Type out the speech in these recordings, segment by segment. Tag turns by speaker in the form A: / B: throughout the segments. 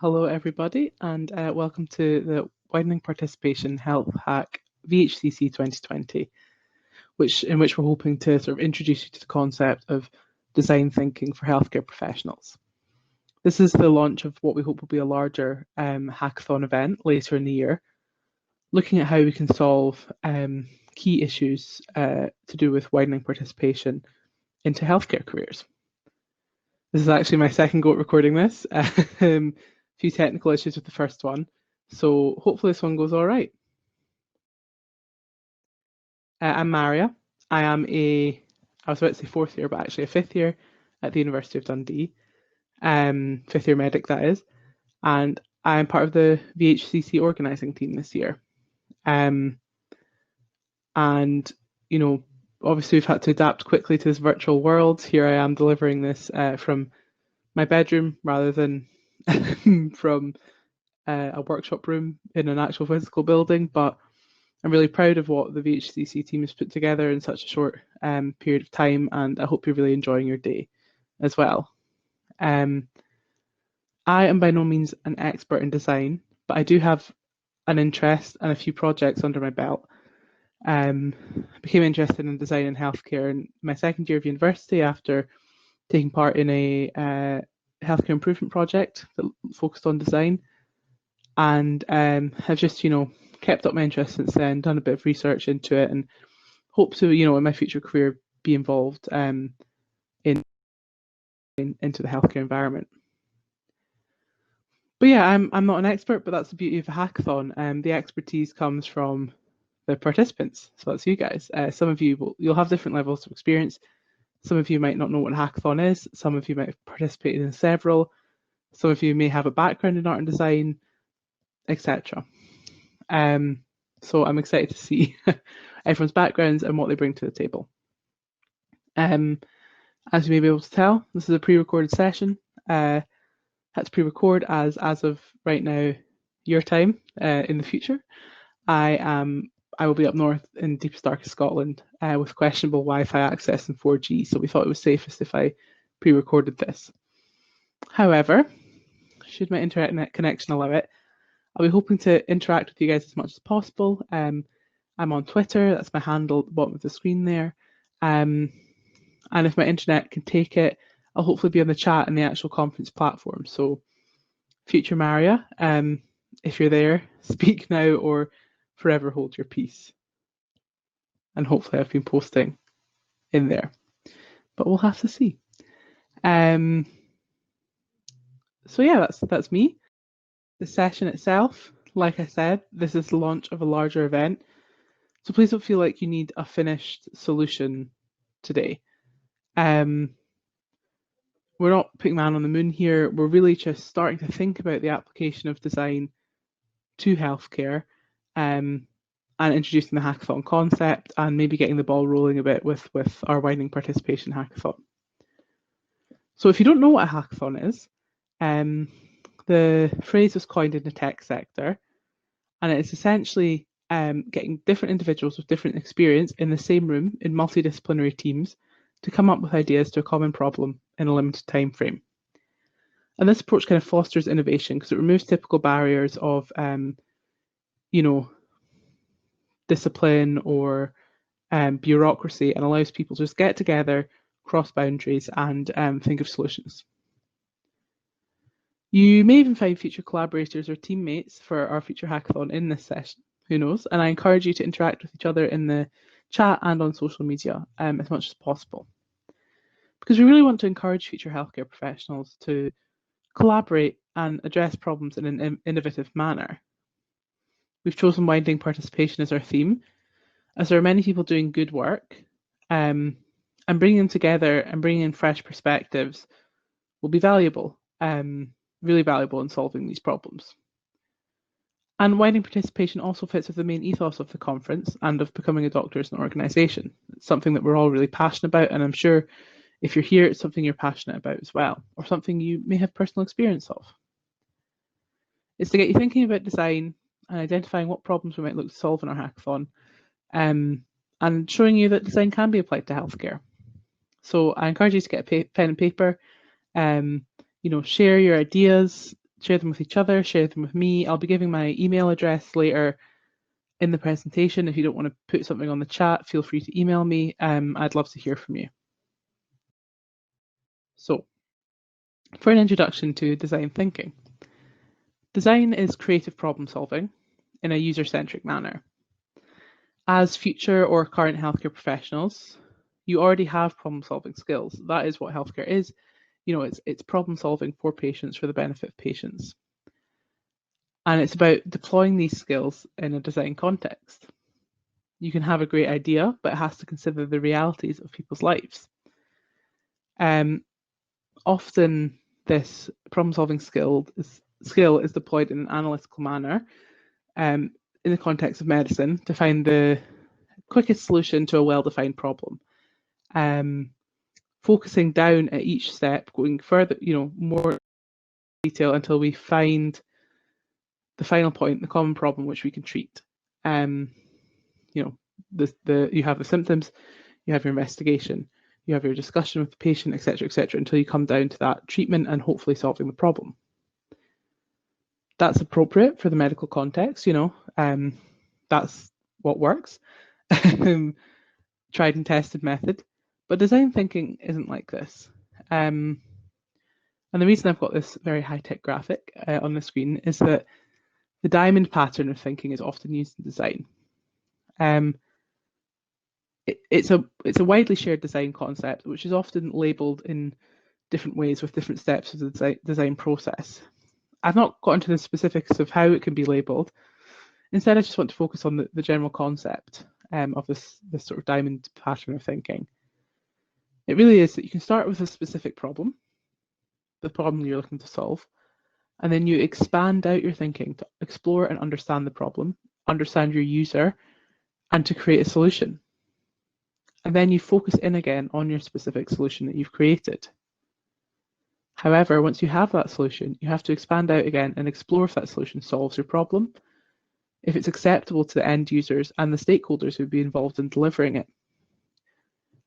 A: Hello, everybody, and welcome to the Widening Participation Health Hack VHCC 2020, in which we're hoping to sort of introduce you to the concept of design thinking for healthcare professionals. This is the launch of what we hope will be a larger hackathon event later in the year, looking at how we can solve key issues to do with widening participation into healthcare careers. This is actually my second go at recording this. A few technical issues with the first one, so hopefully this one goes all right. I'm Maarja. I was about to say fourth year, but actually a fifth year at the University of Dundee. Fifth year medic, that is. And I'm part of the VHCC organising team this year. And, you know, obviously we've had to adapt quickly to this virtual world. Here I am delivering this from my bedroom rather than from a workshop room in an actual physical building, but I'm really proud of what the VHCC team has put together in such a short period of time, and I hope you're really enjoying your day as well. I am by no means an expert in design, but I do have an interest and a few projects under my belt. I became interested in design in healthcare in my second year of university after taking part in a healthcare improvement project that focused on design, and have just kept up my interest since then, done a bit of research into it, and hope to in my future career be involved into the healthcare environment. But yeah, I'm not an expert, but that's the beauty of a hackathon. The expertise comes from the participants, so that's you guys. Some of you'll have different levels of experience. Some of you might not know what a hackathon is. Some of you might have participated in several. Some of you may have a background in art and design, etc. So I'm excited to see everyone's backgrounds and what they bring to the table. As you may be able to tell, this is a pre-recorded session. Had to pre-record as of right now, your time in the future. I will be up north in deepest darkest Scotland with questionable Wi-Fi access and 4G, so we thought it was safest if I pre-recorded this. However, should my internet connection allow it, I'll be hoping to interact with you guys as much as possible. I'm on Twitter, that's my handle at the bottom of the screen there. And if my internet can take it, I'll hopefully be on the chat and the actual conference platform. So future Maarja, if you're there, speak now or forever hold your peace. And hopefully I've been posting in there, but we'll have to see. So yeah, that's me. The session itself, like I said, this is the launch of a larger event. So please don't feel like you need a finished solution today. We're not putting man on the moon here. We're really just starting to think about the application of design to healthcare and introducing the hackathon concept and maybe getting the ball rolling a bit with our widening participation hackathon. So if you don't know what a hackathon is, the phrase was coined in the tech sector, and it's essentially getting different individuals with different experience in the same room in multidisciplinary teams to come up with ideas to a common problem in a limited time frame. And this approach kind of fosters innovation because it removes typical barriers of, discipline or bureaucracy and allows people to just get together, cross boundaries, and think of solutions. You may even find future collaborators or teammates for our future hackathon in this session, who knows? And I encourage you to interact with each other in the chat and on social media as much as possible. Because we really want to encourage future healthcare professionals to collaborate and address problems in an innovative manner. We've chosen widening participation as our theme, as there are many people doing good work, and bringing them together and bringing in fresh perspectives will be valuable, really valuable in solving these problems. And widening participation also fits with the main ethos of the conference and of becoming a doctor as an organisation. It's something that we're all really passionate about, and I'm sure if you're here, it's something you're passionate about as well, or something you may have personal experience of. It's to get you thinking about design and identifying what problems we might look to solve in our hackathon, and showing you that design can be applied to healthcare. So I encourage you to get a pen and paper, share your ideas, share them with each other, share them with me. I'll be giving my email address later in the presentation. If you don't want to put something on the chat, feel free to email me. I'd love to hear from you. So, for an introduction to design thinking. Design is creative problem solving in a user-centric manner. As future or current healthcare professionals, you already have problem-solving skills. That is what healthcare is. It's problem solving for patients for the benefit of patients. And it's about deploying these skills in a design context. You can have a great idea, but it has to consider the realities of people's lives. Often this problem-solving skill is deployed in an analytical manner in the context of medicine to find the quickest solution to a well-defined problem. Focusing down at each step, going further, more detail until we find the final point, the common problem which we can treat. You have the symptoms, you have your investigation, you have your discussion with the patient, etc., until you come down to that treatment and hopefully solving the problem. That's appropriate for the medical context, that's what works. Tried and tested method. But design thinking isn't like this. And the reason I've got this very high-tech graphic on the screen is that the diamond pattern of thinking is often used in design. It's a widely shared design concept, which is often labelled in different ways with different steps of the design process. I've not got into the specifics of how it can be labelled. Instead, I just want to focus on the general concept of this sort of diamond pattern of thinking. It really is that you can start with a specific problem, the problem you're looking to solve, and then you expand out your thinking to explore and understand the problem, understand your user, and to create a solution. And then you focus in again on your specific solution that you've created. However, once you have that solution, you have to expand out again and explore if that solution solves your problem, if it's acceptable to the end users and the stakeholders who would be involved in delivering it.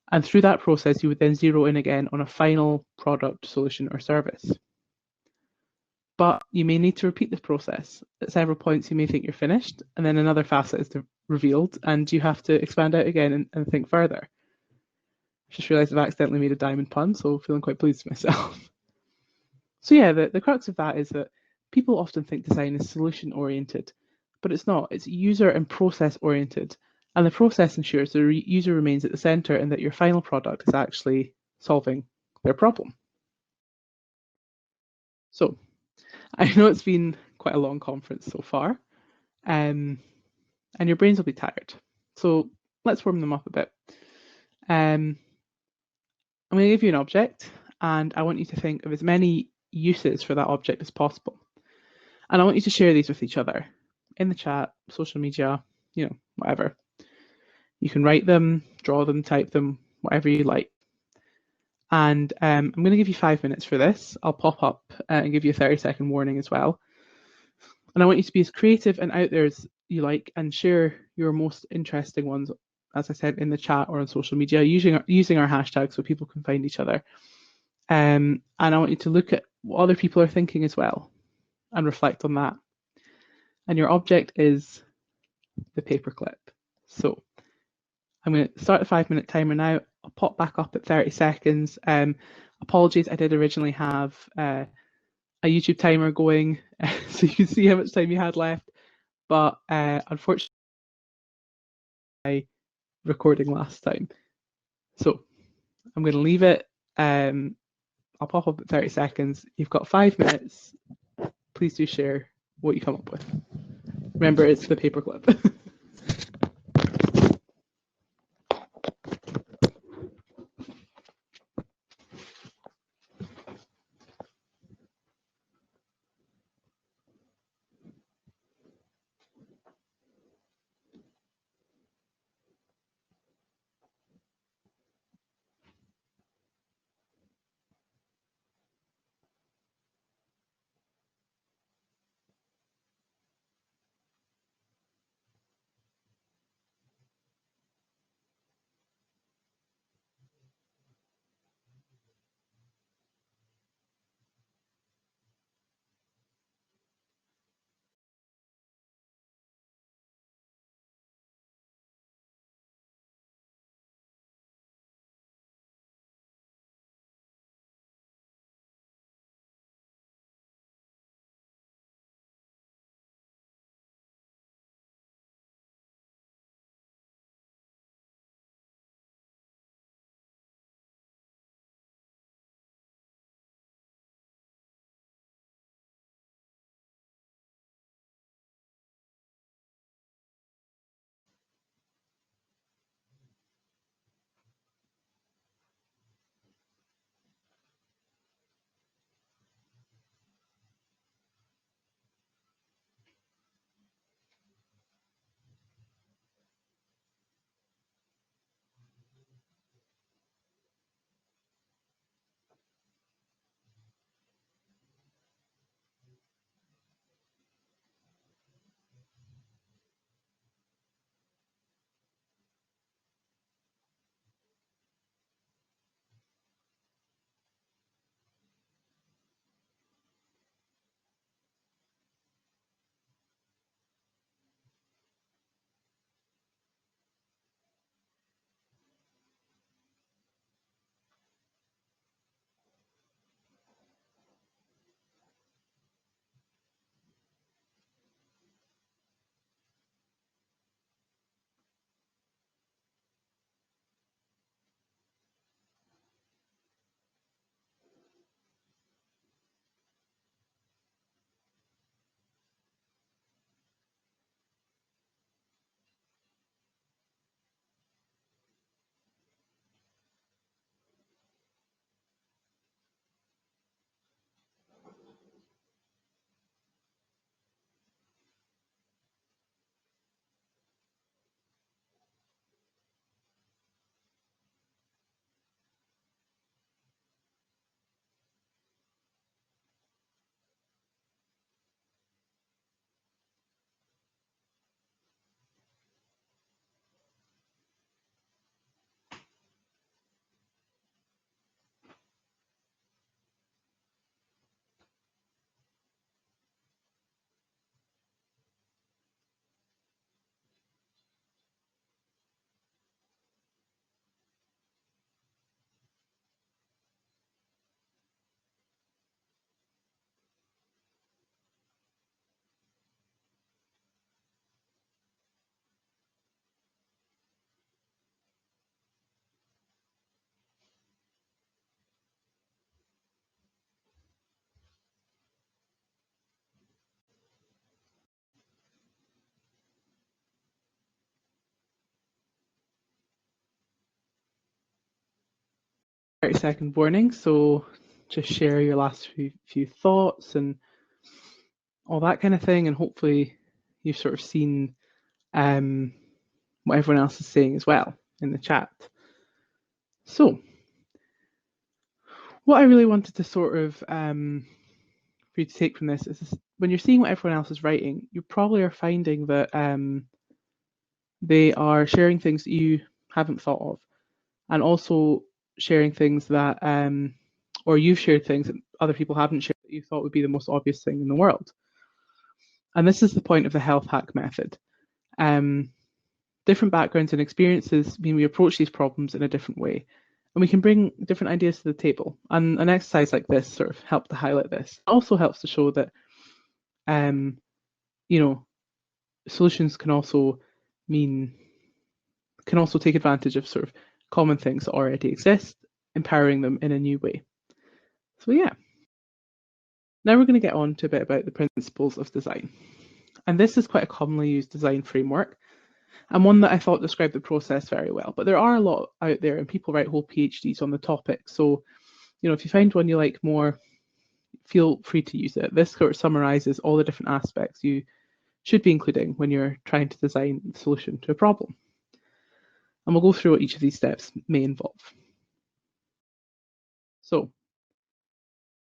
A: And through that process, you would then zero in again on a final product, solution, or service. But you may need to repeat this process. At several points, you may think you're finished, and then another facet is revealed, and you have to expand out again and think further. I just realised I've accidentally made a diamond pun, so feeling quite pleased with myself. So yeah, the crux of that is that people often think design is solution-oriented, but it's not. It's user and process-oriented. And the process ensures the user remains at the center and that your final product is actually solving their problem. So I know it's been quite a long conference so far, and your brains will be tired. So let's warm them up a bit. I'm going to give you an object, and I want you to think of as many uses for that object as possible. And I want you to share these with each other in the chat, social media, whatever. You can write them, draw them, type them, whatever you like. And I'm going to give you 5 minutes for this. I'll pop up and give you a 30-second warning as well. And I want you to be as creative and out there as you like and share your most interesting ones, as I said, in the chat or on social media, using our hashtag so people can find each other. And I want you to look at what other people are thinking as well and reflect on that. And your object is the paperclip. So I'm going to start the 5-minute timer now. I'll pop back up at 30 seconds. Apologies, I did originally have a YouTube timer going so you can see how much time you had left. But unfortunately, I recording last time. So I'm going to leave it. I'll pop up at 30 seconds. You've got 5 minutes. Please do share what you come up with. Remember, it's the paperclip. 30-second warning, so just share your last few thoughts and all that kind of thing, and hopefully you've sort of seen what everyone else is saying as well in the chat. So what I really wanted to sort of for you to take from this is when you're seeing what everyone else is writing, you probably are finding that they are sharing things that you haven't thought of, and also sharing things that or you've shared things that other people haven't shared that you thought would be the most obvious thing in the world. And this is the point of the health hack method. Different backgrounds and experiences mean we approach these problems in a different way, and we can bring different ideas to the table. And an exercise like this sort of helps to highlight this. It also helps to show that solutions can also take advantage of sort of common things that already exist, empowering them in a new way. So yeah. Now we're going to get on to a bit about the principles of design. And this is quite a commonly used design framework, and one that I thought described the process very well. But there are a lot out there, and people write whole PhDs on the topic. So, if you find one you like more, feel free to use it. This sort of summarizes all the different aspects you should be including when you're trying to design a solution to a problem. And we'll go through what each of these steps may involve. So,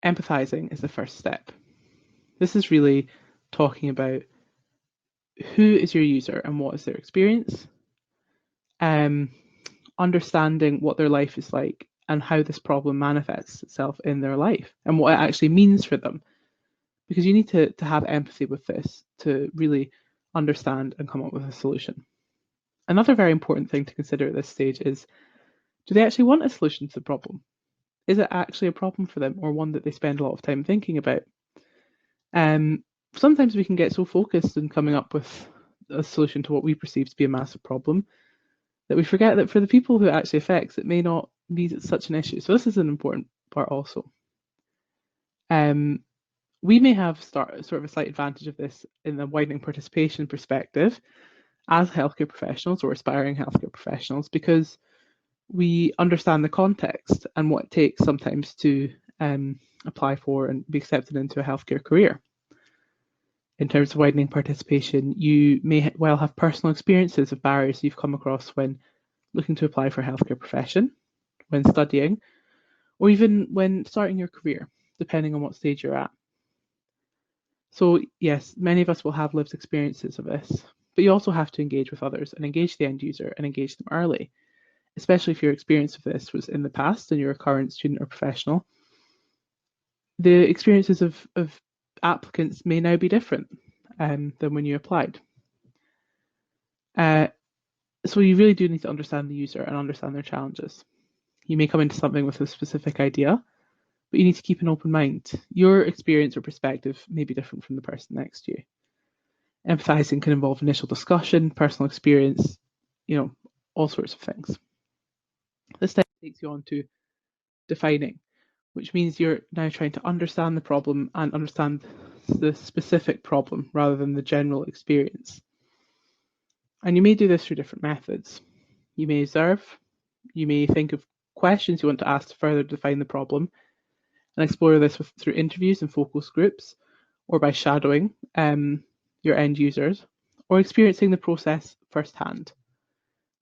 A: empathizing is the first step. This is really talking about who is your user and what is their experience, understanding what their life is like and how this problem manifests itself in their life and what it actually means for them. Because you need to have empathy with this to really understand and come up with a solution. Another very important thing to consider at this stage is, do they actually want a solution to the problem? Is it actually a problem for them, or one that they spend a lot of time thinking about? Sometimes we can get so focused in coming up with a solution to what we perceive to be a massive problem that we forget that for the people who it actually affects, it may not be such an issue. So this is an important part also. We may have sort of a slight advantage of this in the widening participation perspective as healthcare professionals or aspiring healthcare professionals, because we understand the context and what it takes sometimes to apply for and be accepted into a healthcare career. In terms of widening participation, you may well have personal experiences of barriers you've come across when looking to apply for a healthcare profession, when studying, or even when starting your career, depending on what stage you're at. So yes, many of us will have lived experiences of this, but you also have to engage with others and engage the end user and engage them early, especially if your experience of this was in the past and you're a current student or professional. The experiences of applicants may now be different than when you applied. So you really do need to understand the user and understand their challenges. You may come into something with a specific idea, but you need to keep an open mind. Your experience or perspective may be different from the person next to you. Empathizing can involve initial discussion, personal experience, all sorts of things. This step takes you on to defining, which means you're now trying to understand the problem and understand the specific problem rather than the general experience. And you may do this through different methods. You may observe, you may think of questions you want to ask to further define the problem and explore this through interviews and focus groups, or by shadowing your end users, or experiencing the process firsthand.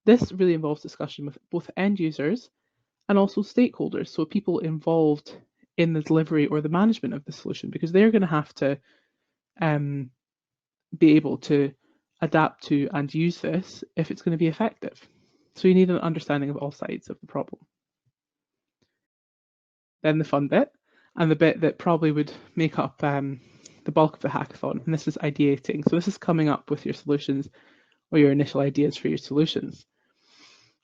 A: This really involves discussion with both end users and also stakeholders, so people involved in the delivery or the management of the solution, because they're going to have to be able to adapt to and use this if it's going to be effective. So you need an understanding of all sides of the problem. Then the fun bit, and the bit that probably would make up the bulk of the hackathon, and this is ideating. So this is coming up with your solutions or your initial ideas for your solutions.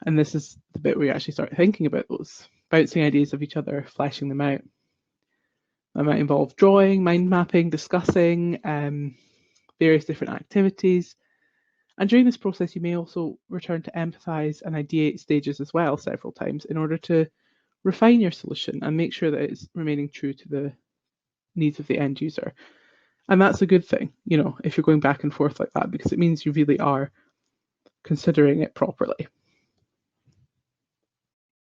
A: And this is the bit where you actually start thinking about those, bouncing ideas of each other, fleshing them out. That might involve drawing, mind mapping, discussing various different activities. And during this process, you may also return to empathize and ideate stages as well several times in order to refine your solution and make sure that it's remaining true to the needs of the end user. And that's a good thing, if you're going back and forth like that, because it means you really are considering it properly.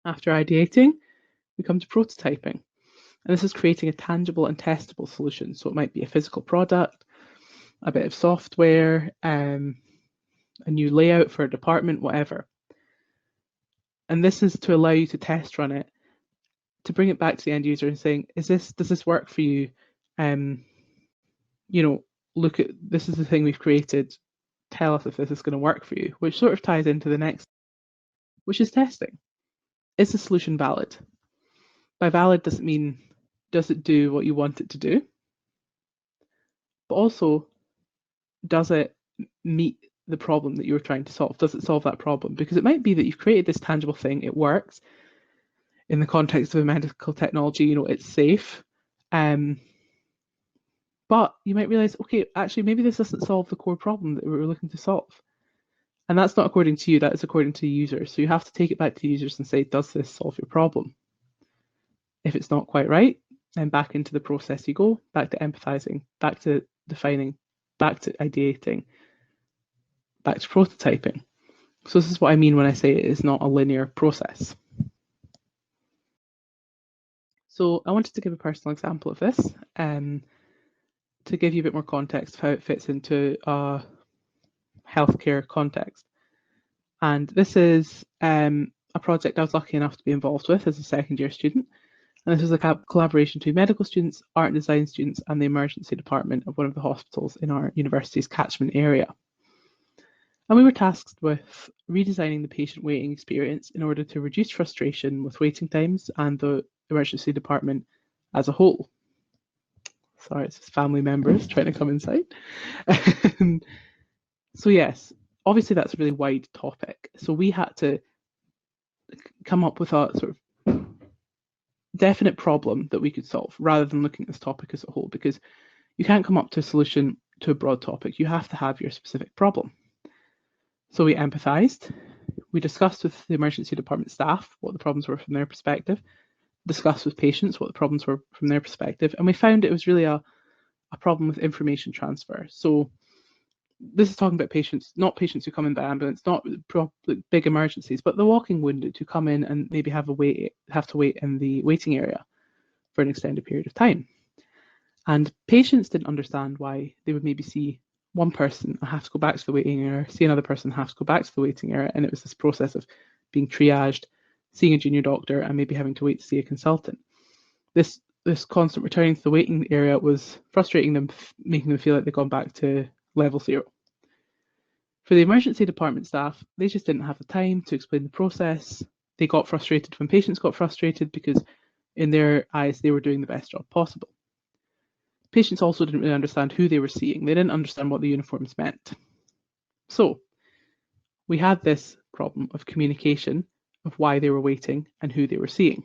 A: After ideating, We come to prototyping. And this is creating a tangible and testable solution. So it might be a physical product, a bit of software, a new layout for a department, whatever. And this is to allow you to test run it, to bring it back to the end user and saying, does this work for you? Look at, this is the thing we've created. Tell us if this is going to work for you, which sort of ties into the next, which is testing. Is the solution valid? By valid doesn't mean, does it do what you want it to do? But also, does it meet the problem that you're trying to solve? Does it solve that problem? Because it might be that you've created this tangible thing, it works. In the context of a medical technology, it's safe. But you might realize, okay, actually, maybe this doesn't solve the core problem that we were looking to solve. And that's not according to you, that is according to users. So you have to take it back to users and say, does this solve your problem? If it's not quite right, then back into the process you go, back to empathizing, back to defining, back to ideating, back to prototyping. So this is what I mean when I say it is not a linear process. So I wanted to give a personal example of this to give you a bit more context of how it fits into a healthcare context. And this is a project I was lucky enough to be involved with as a second year student. And this was a collaboration between medical students, art and design students, and the emergency department of one of the hospitals in our university's catchment area. And we were tasked with redesigning the patient waiting experience in order to reduce frustration with waiting times and the emergency department as a whole. Sorry, it's just family members trying to come inside. So yes, obviously that's a really wide topic. So we had to come up with a sort of definite problem that we could solve rather than looking at this topic as a whole, because you can't come up to a solution to a broad topic. You have to have your specific problem. So we empathized. We discussed with the emergency department staff what the problems were from their perspective, discussed with patients what the problems were from their perspective, and we found it was really a problem with information transfer. So this is talking about patients, not patients who come in by ambulance, not big emergencies, but the walking wounded who come in and maybe have to wait in the waiting area for an extended period of time. And patients didn't understand why they would maybe see one person and have to go back to the waiting area, see another person have to go back to the waiting area, and it was this process of being triaged, seeing a junior doctor, and maybe having to wait to see a consultant. This constant returning to the waiting area was frustrating them, making them feel like they'd gone back to level 0. For the emergency department staff, they just didn't have the time to explain the process. They got frustrated when patients got frustrated because in their eyes, they were doing the best job possible. Patients also didn't really understand who they were seeing. They didn't understand what the uniforms meant. So we had this problem of communication of why they were waiting and who they were seeing.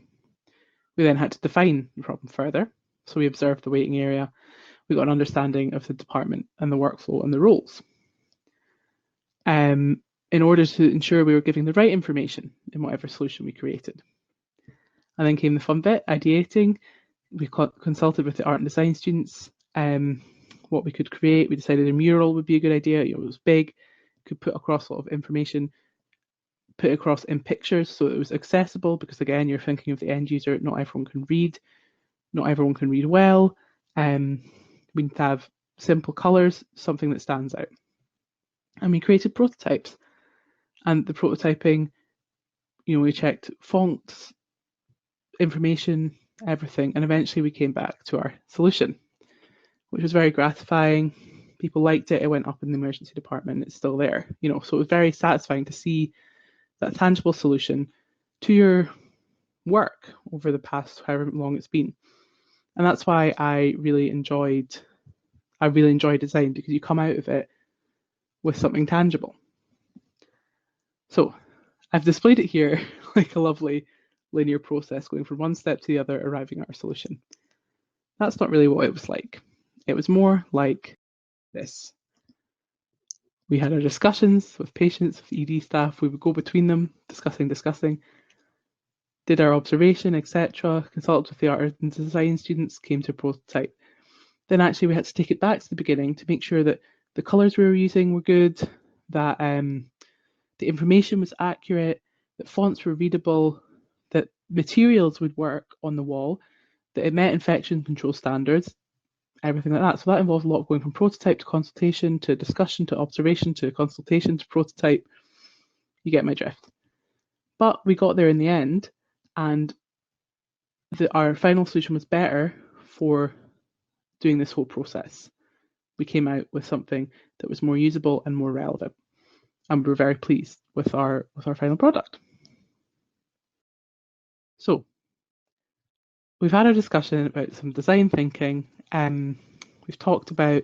A: We then had to define the problem further. So we observed the waiting area. We got an understanding of the department and the workflow and the roles. In order to ensure we were giving the right information in whatever solution we created. And then came the fun bit, ideating. We consulted with the art and design students what we could create. We decided a mural would be a good idea. It was big, could put across a lot of information, put it across in pictures so it was accessible, because again, you're thinking of the end user. Not everyone can read. Not everyone can read well. We need to have simple colors, something that stands out. And we created prototypes. And the prototyping, we checked fonts, information, everything. And eventually we came back to our solution, which was very gratifying. People liked it. It went up in the emergency department. It's still there, so it was very satisfying to see that tangible solution to your work over the past however long it's been. And that's why I really enjoyed design, because you come out of it with something tangible. So I've displayed it here like a lovely linear process going from one step to the other, arriving at our solution. That's not really what it was like. It was more like this. We had our discussions with patients, with ED staff. We would go between them, discussing, did our observation, etc. Consulted with the art and design students, came to a prototype. Then actually we had to take it back to the beginning to make sure that the colours we were using were good, that the information was accurate, that fonts were readable, that materials would work on the wall, that it met infection control standards, everything like that. So that involves a lot going from prototype to consultation to discussion to observation to consultation to prototype. You get my drift. But we got there in the end, and our final solution was better for doing this whole process. We came out with something that was more usable and more relevant, and we're very pleased with our final product. So we've had a discussion about some design thinking. We've talked about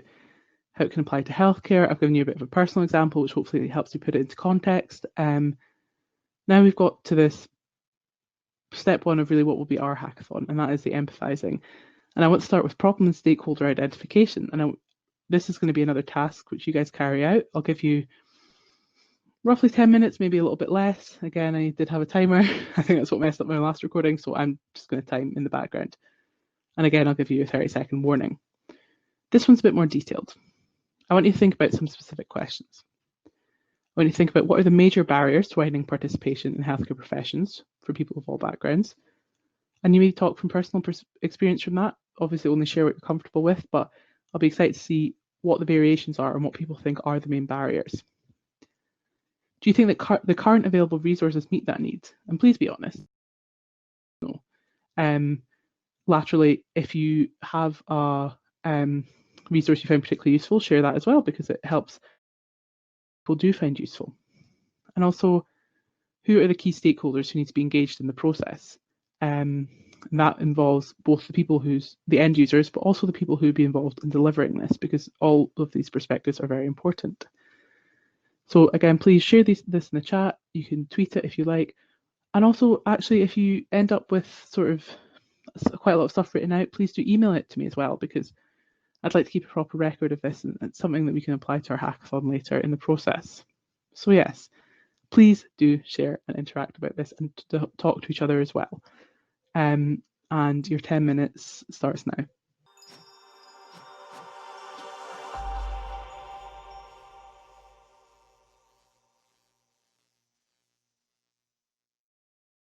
A: how it can apply to healthcare. I've given you a bit of a personal example, which hopefully helps you put it into context. Now we've got to this step one of really what will be our hackathon, and that is the empathizing. And I want to start with problem and stakeholder identification. And this is going to be another task which you guys carry out. I'll give you roughly 10 minutes, maybe a little bit less. Again, I did have a timer. I think that's what messed up my last recording, so I'm just going to time in the background. And again, I'll give you a 30-second warning. This one's a bit more detailed. I want you to think about some specific questions. I want you to think about what are the major barriers to widening participation in healthcare professions for people of all backgrounds. And you may talk from personal experience from that. Obviously, only share what you're comfortable with, but I'll be excited to see what the variations are and what people think are the main barriers. Do you think that the current available resources meet that need? And please be honest. No. Laterally, if you have a resource you find particularly useful, share that as well, because it helps people do find useful. And also, who are the key stakeholders who need to be engaged in the process? And that involves both the people the end users, but also the people who would be involved in delivering this, because all of these perspectives are very important. So again, please share this in the chat. You can tweet it if you like. And also, actually, if you end up with sort of quite a lot of stuff written out, please do email it to me as well, because I'd like to keep a proper record of this, and it's something that we can apply to our hackathon later in the process. So yes, please do share and interact about this and talk to each other as well. And your 10 minutes starts now.